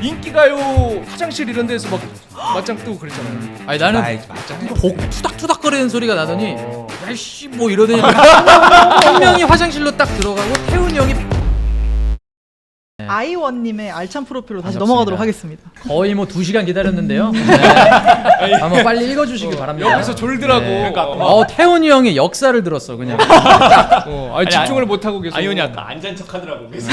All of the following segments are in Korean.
인기가요 화장실 이런 데서 막 맞짱 뜨고 그랬잖아요. 아니 나는 맞잖아요. 복 투닥투닥거리는 소리가 나더니 야이씨 뭐 이러더니 한 명이 화장실로 딱 들어가고 태훈이 형이 아이원님의 알찬 프로필로 다시 반갑습니다. 넘어가도록 하겠습니다. 거의 뭐 2시간 기다렸는데요. 네. 한번 빨리 읽어주시기 바랍니다. 여기서 졸더라고. 태훈이 형의 역사를 들었어 그냥. 아니 집중을 못 하고 계속. 아이온이 아까 안 잔 척하더라고. 그래서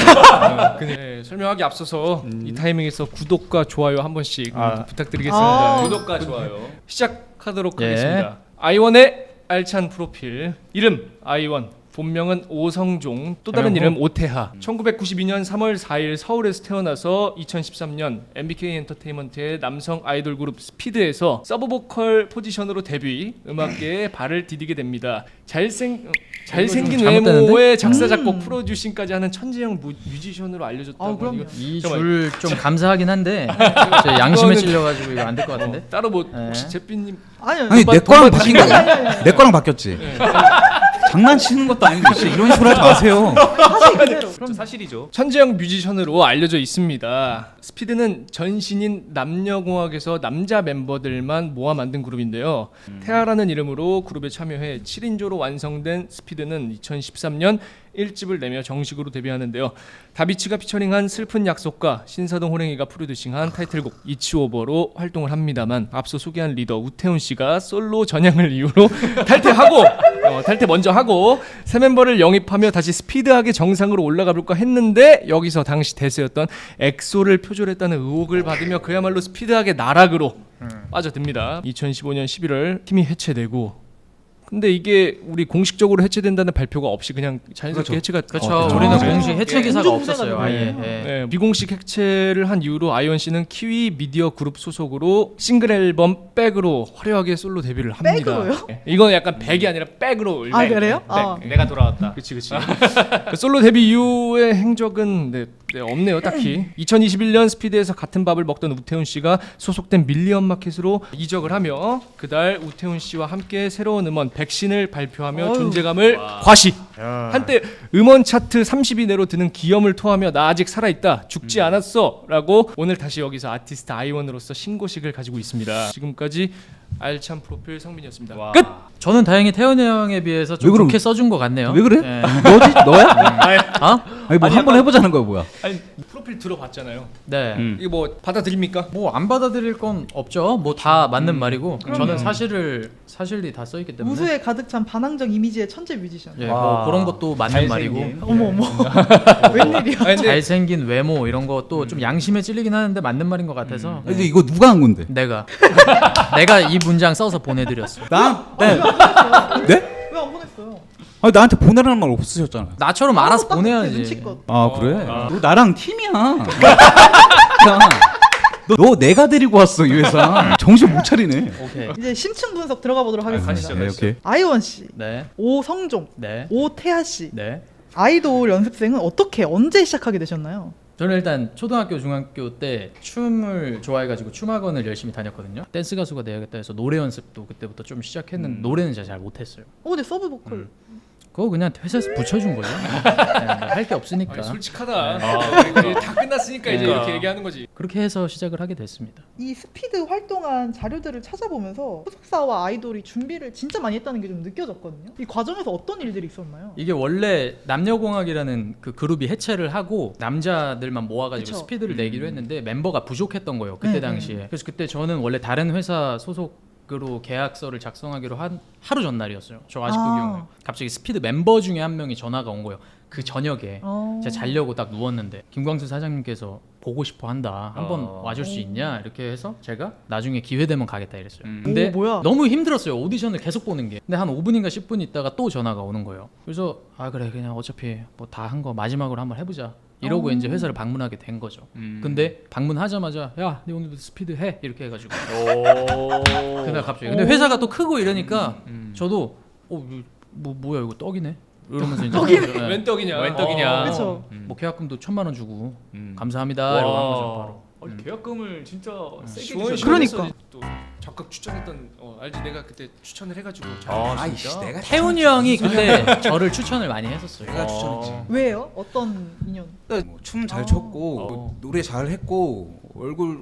네, 설명하기 앞서서 이 타이밍에서 구독과 좋아요 한 번씩 부탁드리겠습니다. 아. 구독과 좋아요. 시작하도록 예. 하겠습니다. 아이원의 알찬 프로필. 이름 아이원. 본명은 오성종, 또 다른 이름 오태하. 1992년 3월 4일 서울에서 태어나서 2013년 MBK 엔터테인먼트의 남성 아이돌 그룹 스피드에서 서브 보컬 포지션으로 데뷔, 음악계에 발을 디디게 됩니다. 잘생긴 잘못되는데? 외모에 작사 작곡 프로듀싱까지 하는 천재형 뮤지션으로 알려졌다고. 그럼요. 이거 이 잠깐만. 줄 좀 감사하긴 한데 제 양심에 찔려가지고 이거 안 될 것 같은데. 따로 뭐 네. 혹시 제피님 아니요. 아니 내 거랑 바뀐 거 아니. 내 거랑 바뀌었지. 장난치는 것도 아니고 진짜 이런 소리 하지 마세요. 사실 그대로. 저 사실이죠. 천재형 뮤지션으로 알려져 있습니다. 스피드는 전신인 남녀공학에서 남자 멤버들만 모아 만든 그룹인데요. 태아라는 이름으로 그룹에 참여해 7인조로 완성된 스피드는 2013년 1집을 내며 정식으로 데뷔하는데요. 다비치가 피처링한 슬픈 약속과 신사동 호랭이가 프로듀싱한 타이틀곡 It's Over로 활동을 합니다만 앞서 소개한 리더 우태훈 씨가 솔로 전향을 이유로 탈퇴 먼저 하고 새 멤버를 영입하며 다시 스피드하게 정상으로 올라가 볼까 했는데 여기서 당시 대세였던 엑소를 표절했다는 의혹을 받으며 그야말로 스피드하게 나락으로 빠져듭니다. 2015년 11월 팀이 해체되고 근데 이게 우리 공식적으로 해체된다는 발표가 없이 그냥 자연스럽게 해체가 그렇죠. 됐죠. 우리는 네. 공식 해체 기사가 공중부대가 없었어요. 되네요. 아예. 네, 비공식 해체를 한 이후로 아이원 씨는 키위 미디어 그룹 소속으로 싱글 앨범 백으로 화려하게 솔로 데뷔를 합니다. 백으로요? 네, 이건 약간 백이 아니라 백으로. 아, 그래요? 백. 아. 내가 돌아왔다. 그치. 그 솔로 데뷔 이후의 행적은 없네요, 딱히. 2021년 스피드에서 같은 밥을 먹던 우태훈 씨가 소속된 밀리언 마켓으로 이적을 하며 그달 우태훈 씨와 함께 새로운 음원 백신을 발표하며 존재감을 과시. 한때 음원 차트 30위 내로 드는 기염을 토하며 나 아직 살아있다, 죽지 않았어라고 오늘 다시 여기서 아티스트 아이원으로서 신고식을 가지고 있습니다. 지금까지 알찬 프로필 성민이었습니다. 와. 끝. 저는 다행히 태훈이 형에 비해서 좀 왜 그럼- 좋게 써준 것 같네요. 왜 그래? 네. 너지 너야? 어? 아니 뭐 한번 해보자는 거야 뭐야? 아니 프로필 들어봤잖아요. 네. 이거 뭐 받아들입니까? 뭐 안 받아들일 건 없죠. 뭐 다 맞는 말이고 저는 사실이 다 써 있기 때문에. 우수에 가득 찬 반항적 이미지의 천재 뮤지션. 예, 와. 뭐 그런 것도 맞는 말이고. 어머 웬일이야? 아니, 근데 잘생긴 외모 이런 것도 좀 양심에 찔리긴 하는데 맞는 말인 것 같아서. 근데 이거 누가 한 건데? 내가 이 문장 써서 보내드렸어. 네? 왜 안 보냈어요? 아니 나한테 보내라는 말 없으셨잖아. 나처럼 알아서 딱 보내야지. 눈치껏. 아 그래? 너 나랑 팀이야. 너 내가 데리고 왔어 이 회사. 정신 못 차리네. 오케이. 이제 심층 분석 들어가 보도록 하겠습니다. 가시죠. 네, 오케이. 아이원 씨, 네. 오성종, 네. 오태하 씨, 네. 아이돌 연습생은 어떻게 언제 시작하게 되셨나요? 저는 일단 초등학교 중학교 때 춤을 좋아해가지고 춤학원을 열심히 다녔거든요. 댄스 가수가 돼야겠다 해서 노래 연습도 그때부터 좀 시작했는데 노래는 제가 잘 못했어요. 근데 서브 보컬. 그거 그냥 회사에서 붙여준 거예요. 할 게 없으니까. 아니, 솔직하다. 다 끝났으니까 이제 그러니까. 이렇게 얘기하는 거지. 그렇게 해서 시작을 하게 됐습니다. 이 스피드 활동한 자료들을 찾아보면서 소속사와 아이돌이 준비를 진짜 많이 했다는 게 좀 느껴졌거든요. 이 과정에서 어떤 일들이 있었나요? 이게 원래 남녀공학이라는 그 그룹이 해체를 하고 남자들만 모아가지고 그쵸. 스피드를 내기로 했는데 멤버가 부족했던 거예요. 그때 네, 당시에. 그래서 그때 저는 원래 다른 회사 소속으로 계약서를 작성하기로 한 하루 전날이었어요. 저 아직도 아. 기억나요. 갑자기 스피드 멤버 중에 한 명이 전화가 온 거예요. 그 저녁에 제가 자려고 딱 누웠는데 김광수 사장님께서 보고 싶어 한다. 한번 와줄 수 있냐? 이렇게 해서 제가 나중에 기회 되면 가겠다 이랬어요. 근데 오, 뭐야? 너무 힘들었어요. 오디션을 계속 보는 게. 근데 한 5분인가 10분 있다가 또 전화가 오는 거예요. 그래서 아 그래 그냥 어차피 뭐 다 한 거 마지막으로 한번 해보자. 이러고 이제 회사를 방문하게 된 거죠. 근데 방문하자마자 야, 네 오늘부터 스피드 해 이렇게 해가지고. 그날 갑자기. 근데 회사가 또 크고 이러니까 저도 뭐야 이거 떡이네. 이러면서 이제 떡이네. 웬 떡이냐? 웬 떡이냐. 그렇죠. 뭐 계약금도 1,000만 원 주고 감사합니다 이러고 한 거죠 바로. 아니, 계약금을 진짜 세게 그러니까. 그러니까 또 적극 추천했던 알지 내가 그때 추천을 해가지고 아이씨 내가 태훈이 형이 그때 저를 추천을 많이 했었어요. 내가 추천했지. 왜요? 어떤 인연? 춤 잘 췄고 노래 잘 했고 얼굴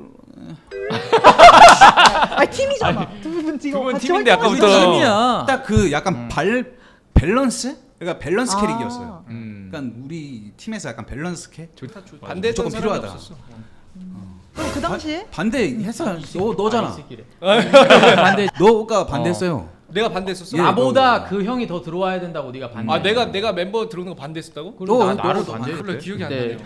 아 팀이잖아. 두 분 지금 두 분 같이 팀인데 활동하고 아까부터 있잖아요. 팀이야. 딱 그 약간 밸런스? 그러니까 밸런스 아. 캐릭이었어요. 그러니까 우리 팀에서 약간 밸런스 캐? 반대했던 무조건 사람이 필요하다. 없었어. 그럼 그 당시에 반대했어. 너잖아. 반대. 너가 반대했어요. 내가 반대했었어. 예, 나보다 그 형이 더 들어와야 된다고 네가 반대. 아 내가 멤버 들어오는 거 반대했었다고? 그리고 나를 너도 반대. 별로 기억이 안 네.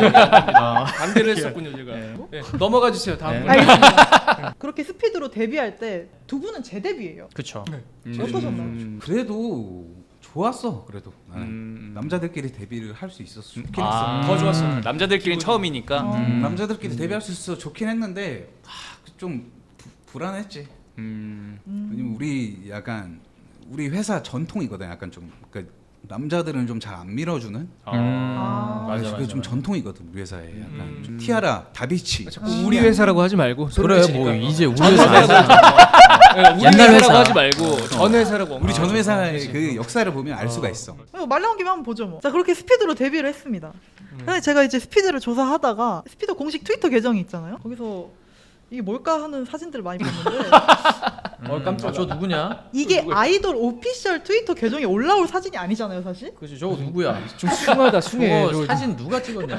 나네요. 반대를 했었군요 제가. 네. 넘어가 주세요 다음 분. 알겠습니다. 그렇게 스피드로 데뷔할 때 두 분은 재데뷔예요. 그쵸. 어떠셨나요? 그래도 좋았어. 그래도 나는 남자들끼리 데뷔를 할 수 있었어. 좋긴 했어. 더 좋았어. 남자들끼리 처음이니까. 남자들끼리 데뷔할 수 있어 좋긴 했는데 좀 불안했지. 왜냐면 우리 회사 전통이거든. 약간 좀 그러니까 남자들은 좀 잘 안 밀어주는. 맞아. 그게 좀 전통이거든 우리 회사에. 약간 좀 티아라, 다비치. 자꾸 우리 회사라고 하지 말고 그래 뭐 소리를 이제 우리 전 회사라고 우리 옛날 회사라고 회사. 하지 말고 전 회사라고. 우리 전 회사의 그 역사를 보면 알 수가 있어. 말 나온 김에 한번 보죠 뭐. 자 그렇게 스피드로 데뷔를 했습니다. 근데 제가 이제 스피드를 조사하다가 스피드 공식 트위터 계정이 있잖아요. 거기서 이게 뭘까 하는 사진들을 많이 봤는데 깜짝이야. 저 누구냐? 이게 아이돌 오피셜 트위터 계정에 올라올 사진이 아니잖아요 사실. 그치 저거 누구야? 좀 숭하다 숭해. 저거 사진 누가 찍었냐?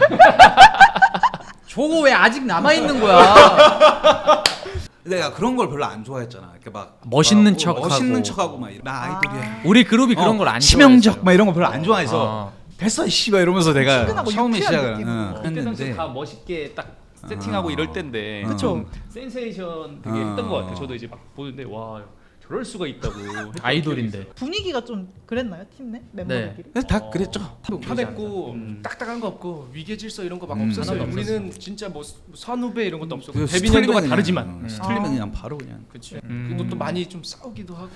저거 왜 아직 남아 있는 거야? 내가 그런 걸 별로 안 좋아했잖아. 이렇게 막 멋있는 척하고. 멋있는 척하고 막 나 아이돌이야. 우리 그룹이 그런 걸 안 치명적 막 이런 거 별로 안 좋아해서 어. 됐어 씨발 이러면서 내가 친근하고 처음에 유쾌한 시작을 느낌으로. 그때 당시 했는데 다 멋있게 딱 세팅하고 이럴 때인데 그쵸. 센세이션 되게 했던 것 같아요. 저도 이제 막 보는데 와 저럴 수가 있다고. 아이돌인데. 분위기가 좀 그랬나요 팀 내 멤버들끼리? 그래서 다 그랬죠. 화냈고 딱딱한 거 없고 위계 질서 이런 거 막 없었어요. 하나도 우리는 진짜 뭐 선후배 이런 것도 없었고 그리고 데뷔 년도가 스토리는 다르지만. 그냥, 스토리는 그냥 바로 그냥. 그치. 그리고 또 많이 좀 싸우기도 하고.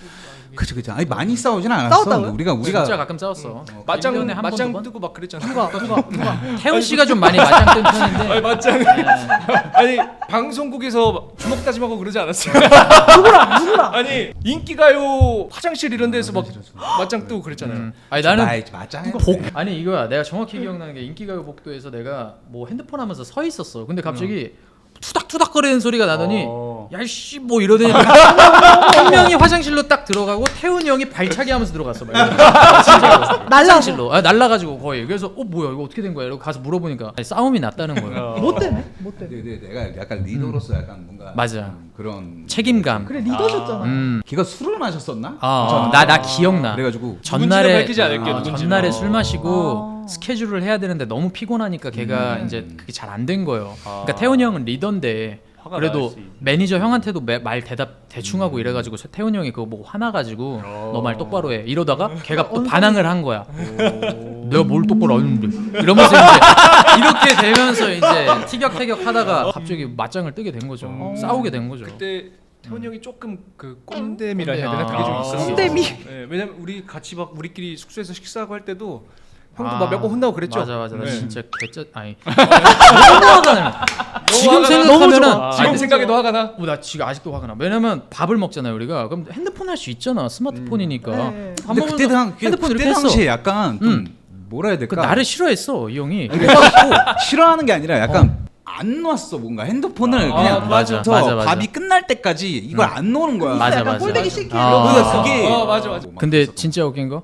그치. 아니 많이 싸우진 않았어. 싸웠다고요? 우리가 진짜 가끔 싸웠어. 맞짱 1년에 한 번, 두 맞짱 번? 뜨고 막 그랬잖아. 누가? 태훈 씨가 좀 많이 맞짱 뜬 편인데. 아니 맞짱. 네. 아니 방송국에서 주먹 다짐하고 그러지 않았어요? 누구랑? 아니 인기가요 화장실 이런 데서 막 맞짱 뜨고 그랬잖아요. 아니 나는 맞짱. 아니 이거야. 내가 정확히 기억나는 게 인기가요 복도에서 내가 뭐 핸드폰 하면서 서 있었어. 근데 갑자기 투닥투닥 거리는 소리가 나더니 야씨 뭐 이러더니 한 명이 화장실로 딱 들어가고 태훈이 형이 발차기 하면서 들어갔어. 진짜 화장실로 날라가지고 거의. 그래서 뭐야 이거 어떻게 된 거야? 이러고 가서 물어보니까 아니, 싸움이 났다는 거예요. 뭐 때문에? 뭐 때문에? 내가 약간 리더로서 약간 뭔가 맞아. 그런 책임감. 그래 리더셨잖아. 걔가 술을 마셨었나? 나 기억나. 그래가지고 전날에 밝히지 않을게요, 누군지는. 전날에 술 마시고 스케줄을 해야 되는데 너무 피곤하니까 걔가 이제 그게 잘 안 된 거예요. 그러니까 태훈이 형은 리더인데 화가 그래도 나지. 매니저 형한테도 말 대답 대충 하고 이래가지고 태훈이 형이 그거 보고 화나가지고 너 말 똑바로 해 이러다가 걔가 또 반항을 한 거야. 내가 뭘 똑바로 안 했는데 이러면서 이제 이렇게 되면서 이제 티격태격하다가 갑자기 맞짱을 뜨게 된 거죠. 싸우게 된 거죠. 그때 태훈이 형이 조금 그 꼰대미라 해야 되나 그게 좀 아, 있었어. 꼰대미. 네, 왜냐면 우리 같이 막 우리끼리 숙소에서 식사하고 할 때도 형도 막 몇 번 혼나고 그랬죠. 맞아. 나 네. 진짜 개짜 아니 너무 화가 나. 지금 화가 나. 생각하면은 너무 좋아. 지금 생각해도 화가 나. 나 지금 아직도 화가 나. 왜냐면 밥을 먹잖아요 우리가. 그럼 핸드폰 할 수 있잖아 스마트폰이니까. 네. 밥 근데 먹으면서 그때 핸드폰 이렇게 그때 했어. 당시에 약간 좀 뭐라 해야 그 될까? 나를 싫어했어 이 형이. 싫어하는 게 아니라 약간 안 놨어 뭔가 핸드폰을 그냥 맞아. 밥이 끝날 때까지 이걸 안 놓는 거야. 맞아, 약간 맞아. 꼴대기 싫게. 그러니까 그게 맞아. 근데 진짜 웃긴 거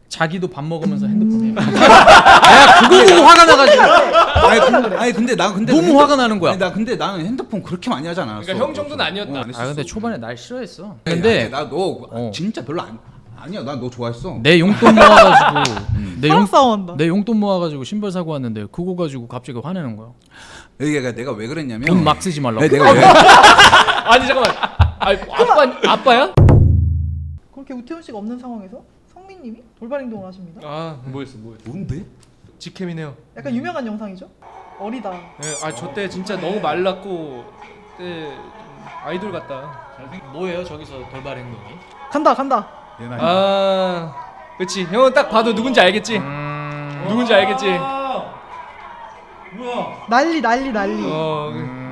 자기도 밥 먹으면서 핸드폰 해. 내가 그거 보고 화가 나가지고 아니 근데 나 근데 너무 화가 나는 거야. 아니, 나 근데 나는 핸드폰 그렇게 많이 하지 않았어. 그러니까 형 정도는 아니었다. 안 했었어. 아 근데 초반에 날 싫어했어. 근데 근데 나너 진짜 별로 아니야. 나 너 좋아했어. 내 용돈 모아가지고 사랑 싸움한다. 내 용돈 모아가지고 신발 사고 왔는데 그거 가지고 갑자기 화내는 거야. 여기가 내가 왜 그랬냐면 돈 막 쓰지 말라고. 아니, 내가 왜 아니 잠깐만. 아빠야? 그렇게 우태훈 씨가 없는 상황에서 성민님이 돌발 행동을 하십니다. 아 뭐였어? 뭔데? 직캠이네요. 약간 유명한 영상이죠. 어리다. 네, 저 때 진짜 너무 말랐고 그때 좀 아이돌 같다. 뭐예요 저기서 돌발 행동이? 간다. 아, 그렇지. 형은 딱 봐도 누군지 알겠지. 누군지 알겠지. 난리.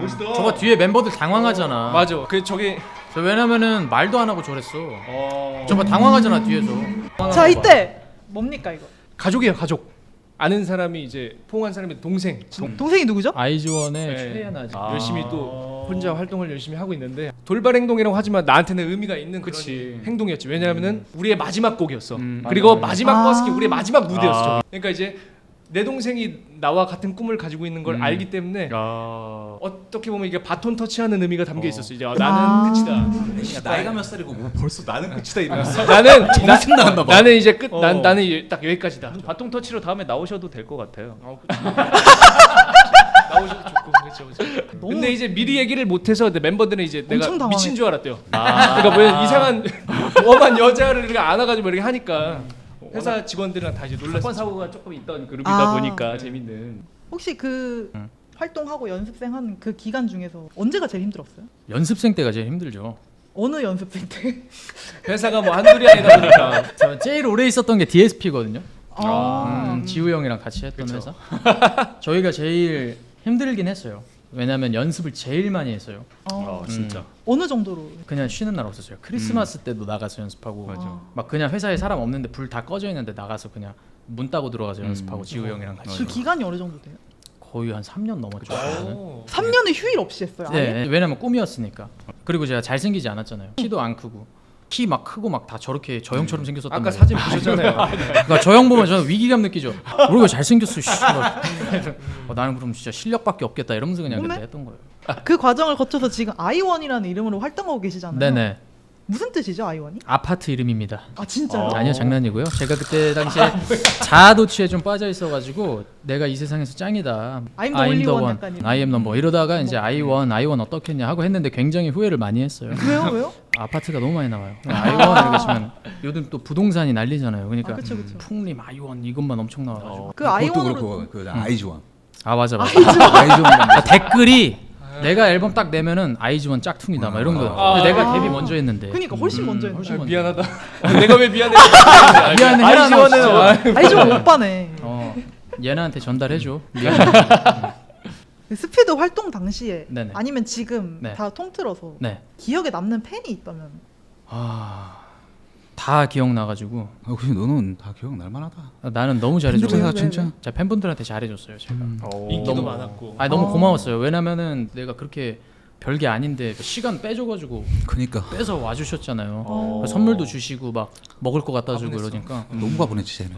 멋있다. 저거 뒤에 멤버들 당황하잖아. 맞아. 그 저기 저 왜냐면은 말도 안 하고 저랬어. 저거 당황하잖아 뒤에서. 자 이때 뭡니까 이거? 가족이에요, 가족. 아는 사람이 이제 포옹한 사람의 동생 동생이 누구죠? 아이즈원의 네. 최애나지. 열심히 또 혼자 활동을 열심히 하고 있는데 돌발 행동이라고 하지만 나한테는 의미가 있는 그치. 그런 행동이었지. 왜냐하면은 우리의 마지막 곡이었어. 맞아, 그리고 맞아. 마지막 버스킹 우리의 마지막 무대였어. 아. 저기. 그러니까 이제 내 동생이 나와 같은 꿈을 가지고 있는 걸 알기 때문에 야. 어떻게 보면 이게 바톤 터치하는 의미가 담겨 있었어. 이제 나는 아. 끝이다. 나이가 몇 살이고 뭐 벌써 나는 끝이다 이러면서 나는 정신 나갔나 봐. 나는 이제 끝. 어. 나는 딱 여기까지다. 바통 터치로 다음에 나오셔도 될 것 같아요. 나오셔도 좋고 그렇죠. 너무- 근데 이제 미리 얘기를 못해서 멤버들은 이제 내가 엄청 당황해. 미친 줄 알았대요. 아. 그러니까 뭐 이상한 험한 여자를 이렇게 안아가지고 이렇게 하니까 회사 직원들이랑 다 이제 사건 놀랐어. 사고가 조금 있던 그룹이다 아. 보니까 재밌는. 혹시 그 활동하고 연습생 하는 그 기간 중에서 언제가 제일 힘들었어요? 연습생 때가 제일 힘들죠. 어느 연습생 때? 회사가 뭐 한둘이 아니다 보니까 저 제일 오래 있었던 게 DSP거든요. 아, 지우 형이랑 같이 했던 회사. 저희가 제일 힘들긴 했어요. 왜냐면 연습을 제일 많이 했어요. 진짜. 어느 정도로? 그냥 쉬는 날 없었어요. 크리스마스 때도 나가서 연습하고 맞아. 막 그냥 회사에 사람 없는데 불 다 꺼져 있는데 나가서 그냥 문 따고 들어가서 연습하고 지우 형이랑 같이 그 기간이 어느 정도 돼요? 거의 한 3년 넘었죠. 저는. 오. 3년을 휴일 없이 했어요. 아예? 네, 왜냐면 꿈이었으니까. 그리고 제가 잘생기지 않았잖아요. 키도 안 크고 키 막 크고 막 다 저렇게 저 형처럼 생겼었단 아까 말이에요. 사진 보셨잖아요. 그러니까 저 형 보면 저는 위기감 느끼죠. 우리가 잘생겼어. 씨. 나는 그럼 진짜 실력밖에 없겠다 이러면서 그냥 어메? 그때 했던 거예요. 그 과정을 거쳐서 지금 아이원이라는 이름으로 활동하고 계시잖아요. 네네. 무슨 뜻이죠, 아이원이? 아파트 이름입니다. 아 진짜요? 아니요 장난이고요. 제가 그때 당시에 자아도취에 좀 빠져 있어가지고 내가 이 세상에서 짱이다. I'm the only one 약간 이런. I am number. 이러다가 이제 I1 어떻겠냐 하고 했는데 굉장히 후회를 많이 했어요. 왜요? 아파트가 너무 많이 나와요. I1 이렇게 치면 요즘 또 부동산이 난리잖아요. 그러니까 아, 그쵸. 풍림 I1 이것만 엄청 나와가지고. 그 그것도 아이원으로 그렇고 그 아이즈원. 아 맞아. 아이즈원. 아, 댓글이 내가 앨범 딱 내면은 아이즈원 짝퉁이다 막 이런 거. 근데 내가 데뷔 먼저 했는데. 그러니까 훨씬 먼저 했는데. 훨씬 아, 먼저. 미안하다. 내가 왜 미안해? 미안해. 아이즈원은 아이즈원 오빠네. 얘네한테 전달해줘. 그 스피드 활동 당시에 네네. 아니면 지금 네. 다 통틀어서 네. 기억에 남는 팬이 있다면 다 기억나가지고 혹시 너는 다 기억날 만하다. 나는 너무 잘해줘. 팬들이 다 왜? 진짜. 자 팬분들한테 잘해줬어요 제가. 인기도 너무- 많았고. 아니 너무 고마웠어요. 왜냐면은 내가 그렇게 별게 아닌데 시간 빼줘가지고 그니까 빼서 와주셨잖아요. 어. 선물도 주시고 막 먹을 거 갖다 주고 이러니까 너무 가보냈지 쟤는.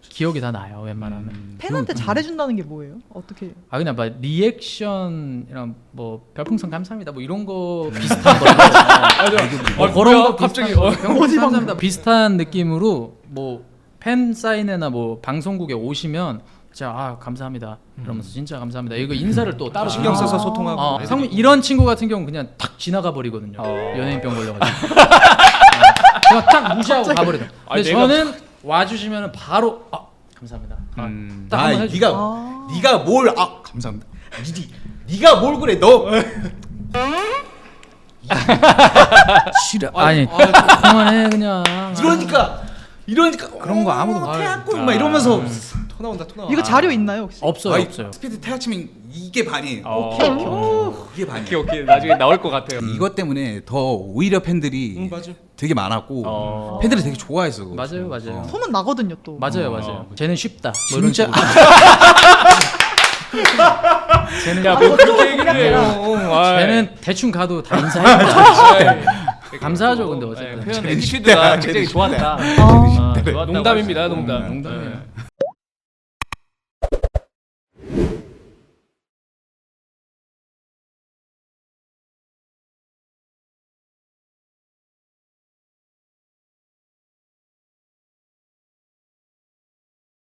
기억이 다 나요 웬만하면. 팬한테 잘해준다는 게 뭐예요? 어떻게? 아 그냥 막 리액션이랑 뭐 별풍선 감사합니다 뭐 이런 거 비슷한 거. 그런 거 갑자기 별풍선 감사합니다 비슷한 느낌으로 뭐 팬 사인회나 뭐 방송국에 오시면 진짜 아 감사합니다 이러면서 진짜 감사합니다 이거 인사를 또 따로 신경 써서 아. 소통하고. 상민 이런 친구 같은 경우는 그냥 탁 지나가 버리거든요. 연예인병 걸려가지고 그냥 딱 무시하고 가버리다. 근데 아니, 내가- 저는 와주시면 바로 감사합니다. 딱 한번 해줘. 네가 뭘 감사합니다. 네가 뭘 그래 너. 싫어. 아니 그만해 그냥. 이러니까 그런 거 아무도 태양꽃 막 이러면서 토 나온다. 이거 자료 있나요 혹시? 없어요 아이, 없어요. 스피드 태아치면 이게 반이에요. 이게 반이에요. 오케이 오케이 나중에 나올 것 같아요. 이것 때문에 더 오히려 팬들이 맞아. 되게 많았고 팬들이 되게 좋아했어. 그거. 맞아요. 소문 나거든요 또. 맞아요. 쟤는 쉽다. 뭐 이런 진짜 식으로. 쟤는 야뭐 그렇게 얘기를 해요. 쟤는 대충 가도 다 인사해. 감사하죠 근데 어쨌든. 표현 에티튜드가 굉장히 좋았다. 아, 좋았다고 농담입니다. 하시고. 농담. 농담이에요.